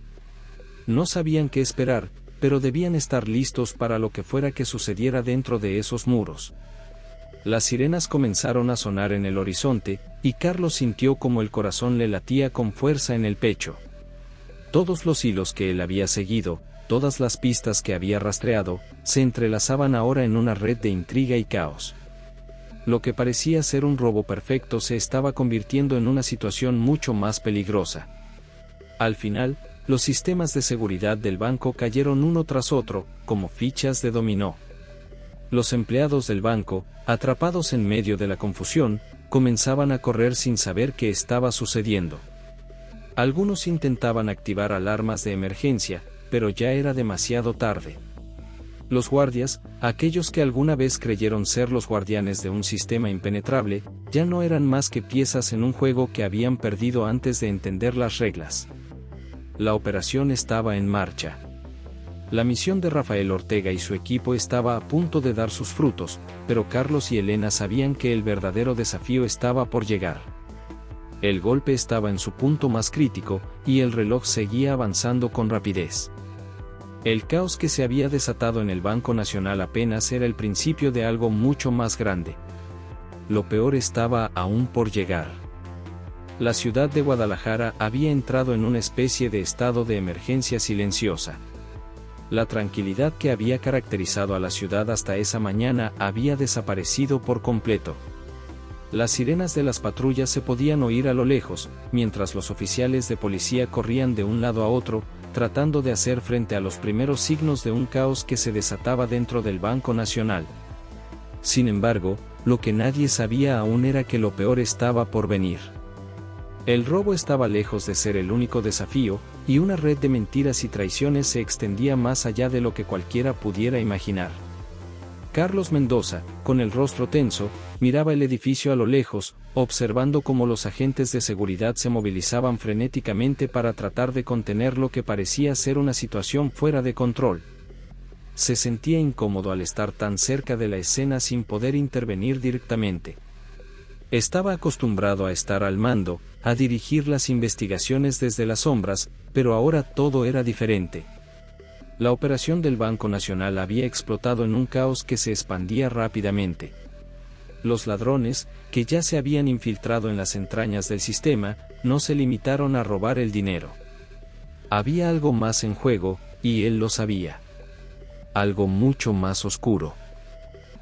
No sabían qué esperar, pero debían estar listos para lo que fuera que sucediera dentro de esos muros. Las sirenas comenzaron a sonar en el horizonte, y Carlos sintió como el corazón le latía con fuerza en el pecho. Todos los hilos que él había seguido, todas las pistas que había rastreado, se entrelazaban ahora en una red de intriga y caos. Lo que parecía ser un robo perfecto se estaba convirtiendo en una situación mucho más peligrosa. Al final, los sistemas de seguridad del banco cayeron uno tras otro, como fichas de dominó. Los empleados del banco, atrapados en medio de la confusión, comenzaban a correr sin saber qué estaba sucediendo. Algunos intentaban activar alarmas de emergencia, pero ya era demasiado tarde. Los guardias, aquellos que alguna vez creyeron ser los guardianes de un sistema impenetrable, ya no eran más que piezas en un juego que habían perdido antes de entender las reglas. La operación estaba en marcha. La misión de Rafael Ortega y su equipo estaba a punto de dar sus frutos, pero Carlos y Elena sabían que el verdadero desafío estaba por llegar. El golpe estaba en su punto más crítico, y el reloj seguía avanzando con rapidez. El caos que se había desatado en el Banco Nacional apenas era el principio de algo mucho más grande. Lo peor estaba aún por llegar. La ciudad de Guadalajara había entrado en una especie de estado de emergencia silenciosa. La tranquilidad que había caracterizado a la ciudad hasta esa mañana había desaparecido por completo. Las sirenas de las patrullas se podían oír a lo lejos, mientras los oficiales de policía corrían de un lado a otro, tratando de hacer frente a los primeros signos de un caos que se desataba dentro del Banco Nacional. Sin embargo, lo que nadie sabía aún era que lo peor estaba por venir. El robo estaba lejos de ser el único desafío, y una red de mentiras y traiciones se extendía más allá de lo que cualquiera pudiera imaginar. Carlos Mendoza, con el rostro tenso, miraba el edificio a lo lejos, observando cómo los agentes de seguridad se movilizaban frenéticamente para tratar de contener lo que parecía ser una situación fuera de control. Se sentía incómodo al estar tan cerca de la escena sin poder intervenir directamente. Estaba acostumbrado a estar al mando, a dirigir las investigaciones desde las sombras, pero ahora todo era diferente. La operación del Banco Nacional había explotado en un caos que se expandía rápidamente. Los ladrones, que ya se habían infiltrado en las entrañas del sistema, no se limitaron a robar el dinero. Había algo más en juego, y él lo sabía. Algo mucho más oscuro.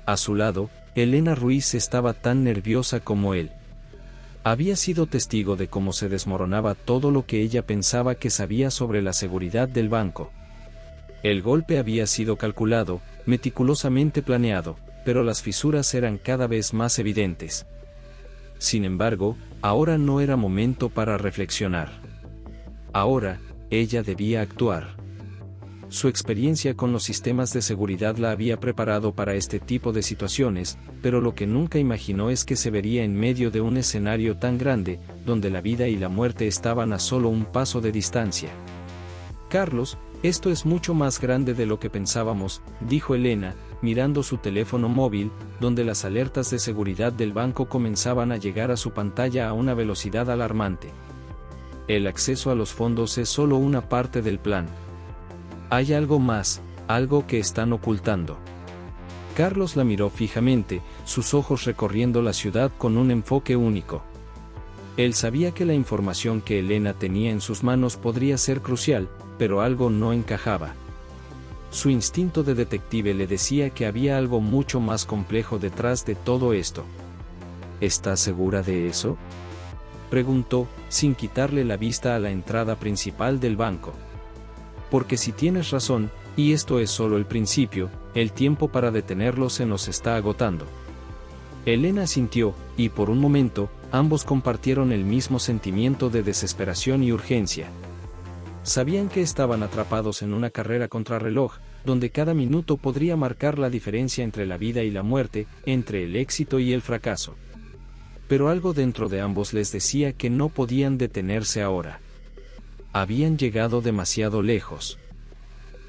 A su lado, Elena Ruiz estaba tan nerviosa como él. Había sido testigo de cómo se desmoronaba todo lo que ella pensaba que sabía sobre la seguridad del banco. El golpe había sido calculado, meticulosamente planeado, pero las fisuras eran cada vez más evidentes. Sin embargo, ahora no era momento para reflexionar. Ahora, ella debía actuar. Su experiencia con los sistemas de seguridad la había preparado para este tipo de situaciones, pero lo que nunca imaginó es que se vería en medio de un escenario tan grande, donde la vida y la muerte estaban a solo un paso de distancia. «Carlos, esto es mucho más grande de lo que pensábamos», dijo Elena, mirando su teléfono móvil, donde las alertas de seguridad del banco comenzaban a llegar a su pantalla a una velocidad alarmante. «El acceso a los fondos es solo una parte del plan. Hay algo más, algo que están ocultando. Carlos la miró fijamente, sus ojos recorriendo la ciudad con un enfoque único. Él sabía que la información que Elena tenía en sus manos podría ser crucial, pero algo no encajaba. Su instinto de detective le decía que había algo mucho más complejo detrás de todo esto. ¿Estás segura de eso?, preguntó, sin quitarle la vista a la entrada principal del banco. Porque si tienes razón, y esto es solo el principio, el tiempo para detenerlo se nos está agotando. Elena asintió, y por un momento, ambos compartieron el mismo sentimiento de desesperación y urgencia. Sabían que estaban atrapados en una carrera contrarreloj, donde cada minuto podría marcar la diferencia entre la vida y la muerte, entre el éxito y el fracaso. Pero algo dentro de ambos les decía que no podían detenerse ahora. Habían llegado demasiado lejos.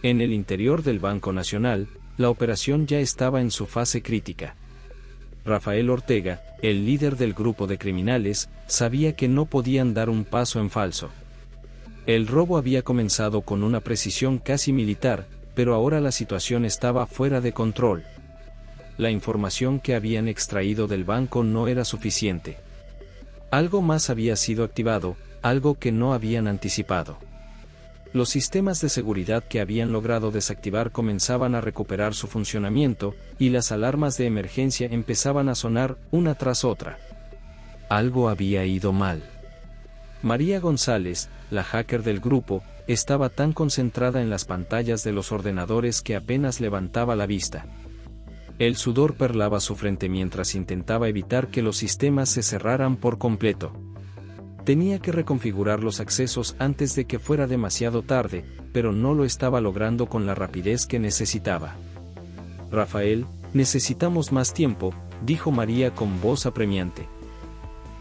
En el interior del Banco Nacional, la operación ya estaba en su fase crítica. Rafael Ortega, el líder del grupo de criminales, sabía que no podían dar un paso en falso. El robo había comenzado con una precisión casi militar, pero ahora la situación estaba fuera de control. La información que habían extraído del banco no era suficiente. Algo más había sido activado, algo que no habían anticipado. Los sistemas de seguridad que habían logrado desactivar comenzaban a recuperar su funcionamiento, y las alarmas de emergencia empezaban a sonar una tras otra. Algo había ido mal. María González, la hacker del grupo, estaba tan concentrada en las pantallas de los ordenadores que apenas levantaba la vista. El sudor perlaba su frente mientras intentaba evitar que los sistemas se cerraran por completo. Tenía que reconfigurar los accesos antes de que fuera demasiado tarde, pero no lo estaba logrando con la rapidez que necesitaba. Rafael, necesitamos más tiempo, dijo María con voz apremiante.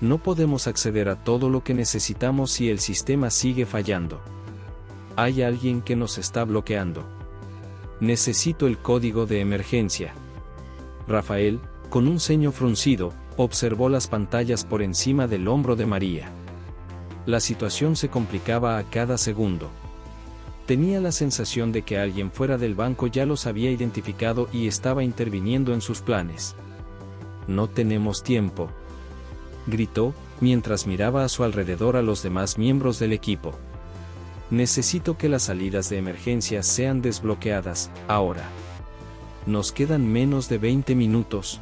No podemos acceder a todo lo que necesitamos si el sistema sigue fallando. Hay alguien que nos está bloqueando. Necesito el código de emergencia. Rafael, con un ceño fruncido, observó las pantallas por encima del hombro de María. La situación se complicaba a cada segundo. Tenía la sensación de que alguien fuera del banco ya los había identificado y estaba interviniendo en sus planes. No tenemos tiempo, gritó, mientras miraba a su alrededor a los demás miembros del equipo. Necesito que las salidas de emergencia sean desbloqueadas, ahora. Nos quedan menos de 20 minutos.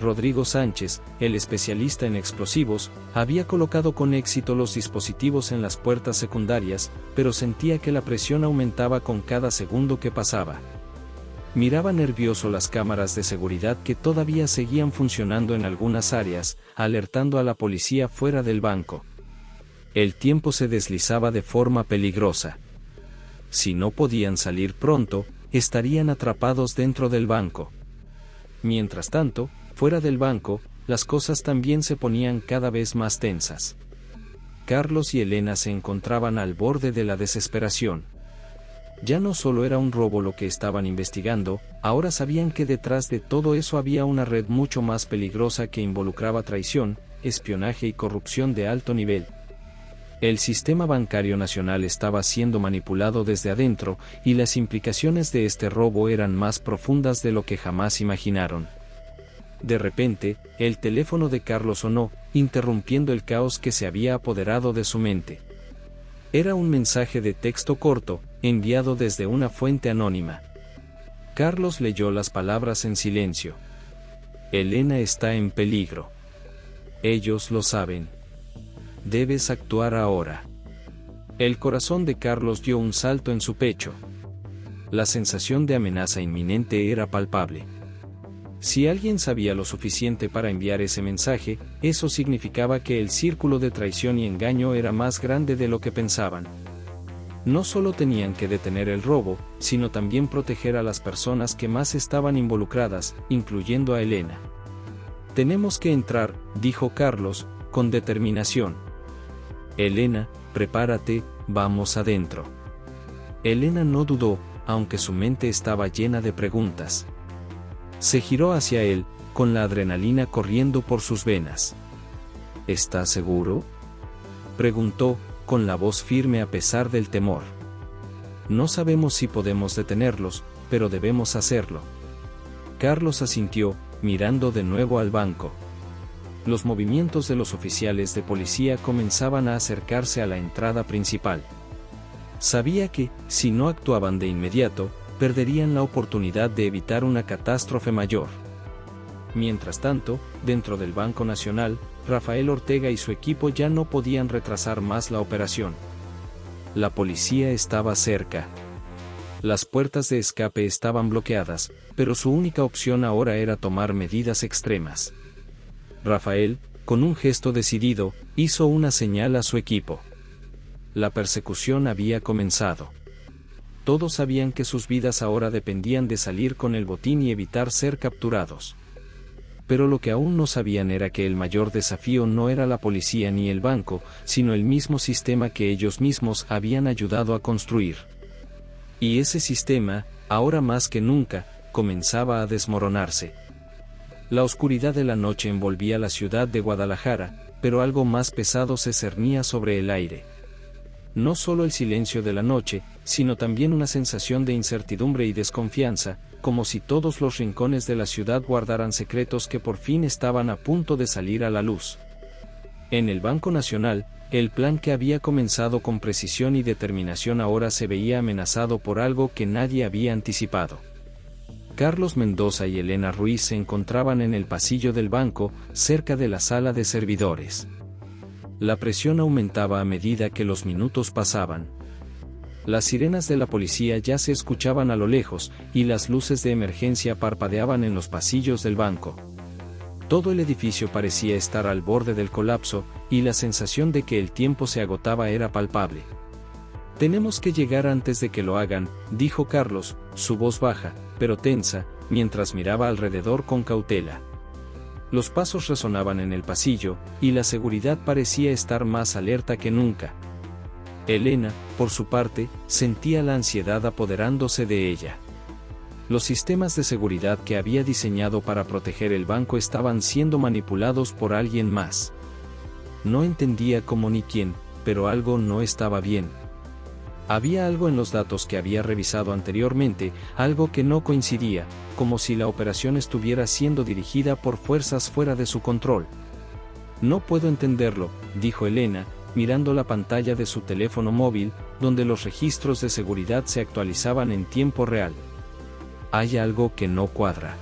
Rodrigo Sánchez, el especialista en explosivos, había colocado con éxito los dispositivos en las puertas secundarias, pero sentía que la presión aumentaba con cada segundo que pasaba. Miraba nervioso las cámaras de seguridad que todavía seguían funcionando en algunas áreas, alertando a la policía fuera del banco. El tiempo se deslizaba de forma peligrosa. Si no podían salir pronto, estarían atrapados dentro del banco. Mientras tanto, fuera del banco, las cosas también se ponían cada vez más tensas. Carlos y Elena se encontraban al borde de la desesperación. Ya no solo era un robo lo que estaban investigando, ahora sabían que detrás de todo eso había una red mucho más peligrosa que involucraba traición, espionaje y corrupción de alto nivel. El sistema bancario nacional estaba siendo manipulado desde adentro, y las implicaciones de este robo eran más profundas de lo que jamás imaginaron. De repente, el teléfono de Carlos sonó, interrumpiendo el caos que se había apoderado de su mente. Era un mensaje de texto corto, enviado desde una fuente anónima. Carlos leyó las palabras en silencio. Elena está en peligro. Ellos lo saben. Debes actuar ahora. El corazón de Carlos dio un salto en su pecho. La sensación de amenaza inminente era palpable. Si alguien sabía lo suficiente para enviar ese mensaje, eso significaba que el círculo de traición y engaño era más grande de lo que pensaban. No solo tenían que detener el robo, sino también proteger a las personas que más estaban involucradas, incluyendo a Elena. Tenemos que entrar, dijo Carlos, con determinación. Elena, prepárate, vamos adentro. Elena no dudó, aunque su mente estaba llena de preguntas. Se giró hacia él, con la adrenalina corriendo por sus venas. ¿Estás seguro?, preguntó, con la voz firme a pesar del temor. No sabemos si podemos detenerlos, pero debemos hacerlo. Carlos asintió, mirando de nuevo al banco. Los movimientos de los oficiales de policía comenzaban a acercarse a la entrada principal. Sabía que, si no actuaban de inmediato, perderían la oportunidad de evitar una catástrofe mayor. Mientras tanto, dentro del Banco Nacional, Rafael Ortega y su equipo ya no podían retrasar más la operación. La policía estaba cerca. Las puertas de escape estaban bloqueadas, pero su única opción ahora era tomar medidas extremas. Rafael, con un gesto decidido, hizo una señal a su equipo. La persecución había comenzado. Todos sabían que sus vidas ahora dependían de salir con el botín y evitar ser capturados. Pero lo que aún no sabían era que el mayor desafío no era la policía ni el banco, sino el mismo sistema que ellos mismos habían ayudado a construir. Y ese sistema, ahora más que nunca, comenzaba a desmoronarse. La oscuridad de la noche envolvía la ciudad de Guadalajara, pero algo más pesado se cernía sobre el aire. No solo el silencio de la noche, sino también una sensación de incertidumbre y desconfianza, como si todos los rincones de la ciudad guardaran secretos que por fin estaban a punto de salir a la luz. En el Banco Nacional, el plan que había comenzado con precisión y determinación ahora se veía amenazado por algo que nadie había anticipado. Carlos Mendoza y Elena Ruiz se encontraban en el pasillo del banco, cerca de la sala de servidores. La presión aumentaba a medida que los minutos pasaban. Las sirenas de la policía ya se escuchaban a lo lejos, y las luces de emergencia parpadeaban en los pasillos del banco. Todo el edificio parecía estar al borde del colapso, y la sensación de que el tiempo se agotaba era palpable. «Tenemos que llegar antes de que lo hagan», dijo Carlos, su voz baja, pero tensa, mientras miraba alrededor con cautela. Los pasos resonaban en el pasillo, y la seguridad parecía estar más alerta que nunca. Elena, por su parte, sentía la ansiedad apoderándose de ella. Los sistemas de seguridad que había diseñado para proteger el banco estaban siendo manipulados por alguien más. No entendía cómo ni quién, pero algo no estaba bien. Había algo en los datos que había revisado anteriormente, algo que no coincidía, como si la operación estuviera siendo dirigida por fuerzas fuera de su control. «No puedo entenderlo», dijo Elena, mirando la pantalla de su teléfono móvil, donde los registros de seguridad se actualizaban en tiempo real. «Hay algo que no cuadra.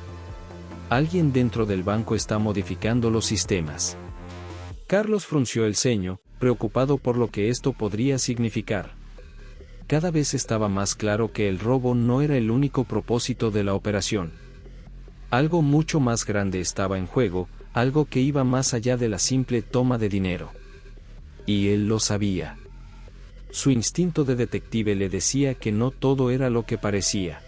Alguien dentro del banco está modificando los sistemas». Carlos frunció el ceño, preocupado por lo que esto podría significar. Cada vez estaba más claro que el robo no era el único propósito de la operación. Algo mucho más grande estaba en juego, algo que iba más allá de la simple toma de dinero. Y él lo sabía. Su instinto de detective le decía que no todo era lo que parecía.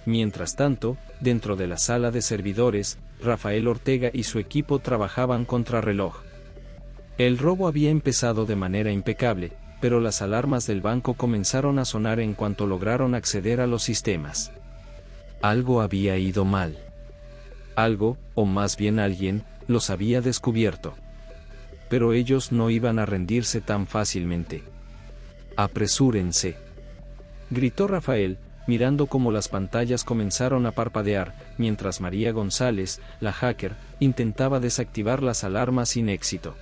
Mientras tanto, dentro de la sala de servidores, Rafael Ortega y su equipo trabajaban contrarreloj. El robo había empezado de manera impecable, pero las alarmas del banco comenzaron a sonar en cuanto lograron acceder a los sistemas. Algo había ido mal. Algo, o más bien alguien, los había descubierto. Pero ellos no iban a rendirse tan fácilmente. «Apresúrense», gritó Rafael, mirando cómo las pantallas comenzaron a parpadear, mientras María González, la hacker, intentaba desactivar las alarmas sin éxito.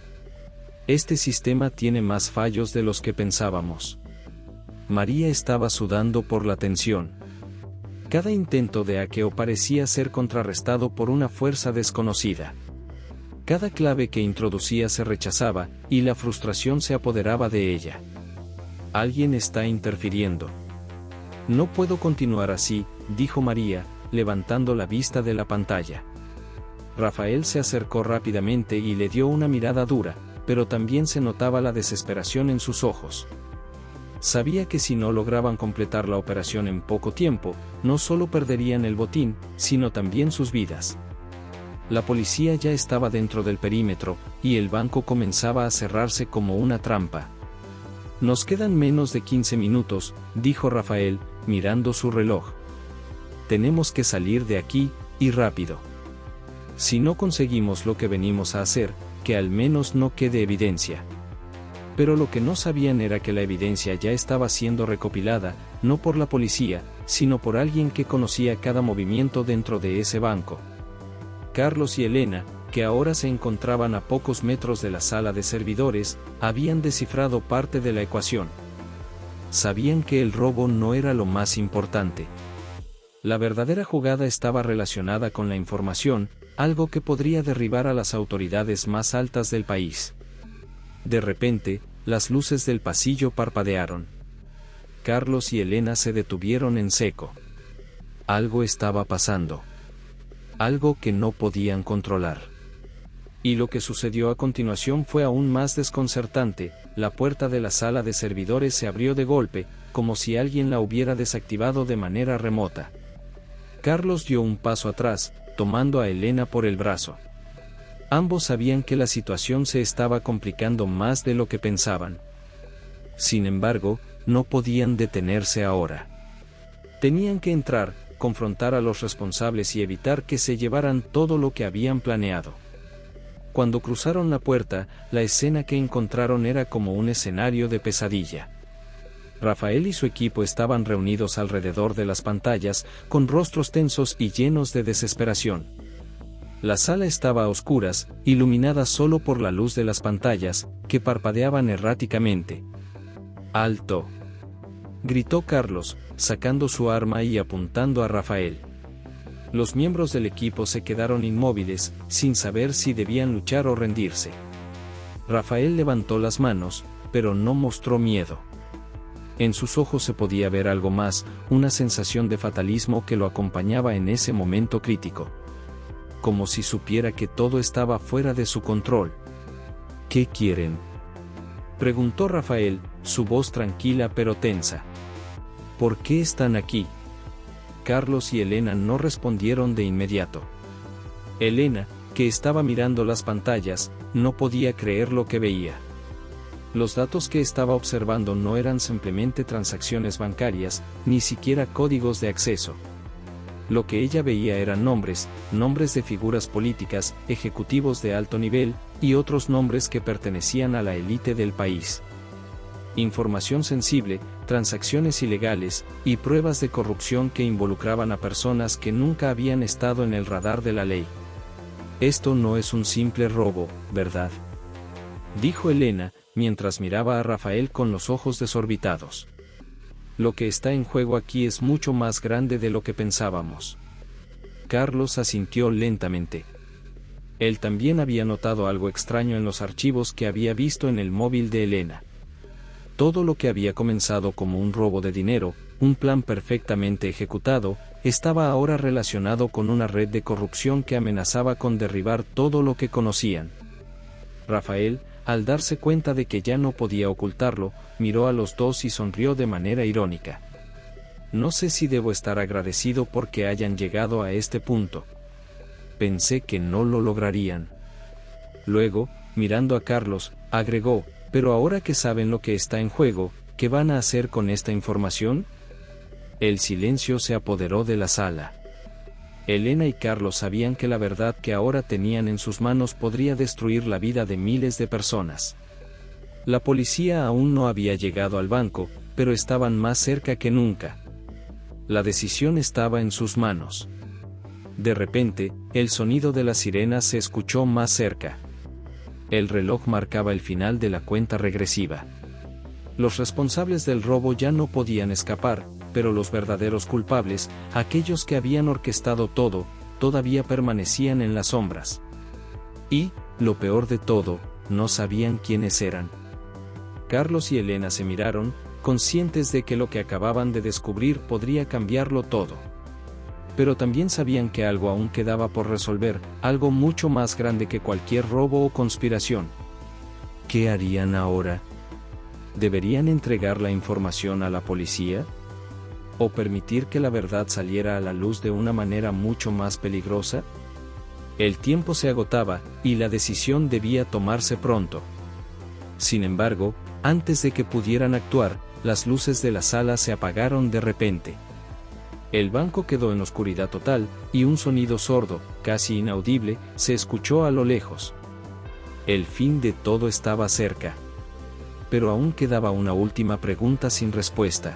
«Este sistema tiene más fallos de los que pensábamos». María estaba sudando por la tensión. Cada intento de hackeo parecía ser contrarrestado por una fuerza desconocida. Cada clave que introducía se rechazaba, y la frustración se apoderaba de ella. «Alguien está interfiriendo. No puedo continuar así», dijo María, levantando la vista de la pantalla. Rafael se acercó rápidamente y le dio una mirada dura, pero también se notaba la desesperación en sus ojos. Sabía que si no lograban completar la operación en poco tiempo, no solo perderían el botín, sino también sus vidas. La policía ya estaba dentro del perímetro, y el banco comenzaba a cerrarse como una trampa. «Nos quedan menos de 15 minutos», dijo Rafael, mirando su reloj. «Tenemos que salir de aquí, y rápido. Si no conseguimos lo que venimos a hacer, que al menos no quede evidencia». Pero lo que no sabían era que la evidencia ya estaba siendo recopilada, no por la policía, sino por alguien que conocía cada movimiento dentro de ese banco. Carlos y Elena, que ahora se encontraban a pocos metros de la sala de servidores, habían descifrado parte de la ecuación. Sabían que el robo no era lo más importante. La verdadera jugada estaba relacionada con la información, algo que podría derribar a las autoridades más altas del país. De repente, las luces del pasillo parpadearon. Carlos y Elena se detuvieron en seco. Algo estaba pasando. Algo que no podían controlar. Y lo que sucedió a continuación fue aún más desconcertante. La puerta de la sala de servidores se abrió de golpe, como si alguien la hubiera desactivado de manera remota. Carlos dio un paso atrás, tomando a Elena por el brazo. Ambos sabían que la situación se estaba complicando más de lo que pensaban. Sin embargo, no podían detenerse ahora. Tenían que entrar, confrontar a los responsables y evitar que se llevaran todo lo que habían planeado. Cuando cruzaron la puerta, la escena que encontraron era como un escenario de pesadilla. Rafael y su equipo estaban reunidos alrededor de las pantallas, con rostros tensos y llenos de desesperación. La sala estaba a oscuras, iluminada solo por la luz de las pantallas, que parpadeaban erráticamente. ¡Alto!, gritó Carlos, sacando su arma y apuntando a Rafael. Los miembros del equipo se quedaron inmóviles, sin saber si debían luchar o rendirse. Rafael levantó las manos, pero no mostró miedo. En sus ojos se podía ver algo más, una sensación de fatalismo que lo acompañaba en ese momento crítico. Como si supiera que todo estaba fuera de su control. ¿Qué quieren?, preguntó Rafael, su voz tranquila pero tensa. ¿Por qué están aquí? Carlos y Elena no respondieron de inmediato. Elena, que estaba mirando las pantallas, no podía creer lo que veía. Los datos que estaba observando no eran simplemente transacciones bancarias, ni siquiera códigos de acceso. Lo que ella veía eran nombres de figuras políticas, ejecutivos de alto nivel, y otros nombres que pertenecían a la élite del país. Información sensible, transacciones ilegales, y pruebas de corrupción que involucraban a personas que nunca habían estado en el radar de la ley. Esto no es un simple robo, ¿verdad?, dijo Elena, mientras miraba a Rafael con los ojos desorbitados. Lo que está en juego aquí es mucho más grande de lo que pensábamos. Carlos asintió lentamente. Él también había notado algo extraño en los archivos que había visto en el móvil de Elena. Todo lo que había comenzado como un robo de dinero, un plan perfectamente ejecutado, estaba ahora relacionado con una red de corrupción que amenazaba con derribar todo lo que conocían. Rafael, al darse cuenta de que ya no podía ocultarlo, miró a los dos y sonrió de manera irónica. No sé si debo estar agradecido porque hayan llegado a este punto. Pensé que no lo lograrían. Luego, mirando a Carlos, agregó, pero ahora que saben lo que está en juego, ¿qué van a hacer con esta información? El silencio se apoderó de la sala. Elena y Carlos sabían que la verdad que ahora tenían en sus manos podría destruir la vida de miles de personas. La policía aún no había llegado al banco, pero estaban más cerca que nunca. La decisión estaba en sus manos. De repente, el sonido de la sirena se escuchó más cerca. El reloj marcaba el final de la cuenta regresiva. Los responsables del robo ya no podían escapar, pero los verdaderos culpables, aquellos que habían orquestado todo, todavía permanecían en las sombras. Y, lo peor de todo, no sabían quiénes eran. Carlos y Elena se miraron, conscientes de que lo que acababan de descubrir podría cambiarlo todo. Pero también sabían que algo aún quedaba por resolver, algo mucho más grande que cualquier robo o conspiración. ¿Qué harían ahora? ¿Deberían entregar la información a la policía? ¿O permitir que la verdad saliera a la luz de una manera mucho más peligrosa? El tiempo se agotaba, y la decisión debía tomarse pronto. Sin embargo, antes de que pudieran actuar, las luces de la sala se apagaron de repente. El banco quedó en oscuridad total, y un sonido sordo, casi inaudible, se escuchó a lo lejos. El fin de todo estaba cerca. pero aún quedaba una última pregunta sin respuesta.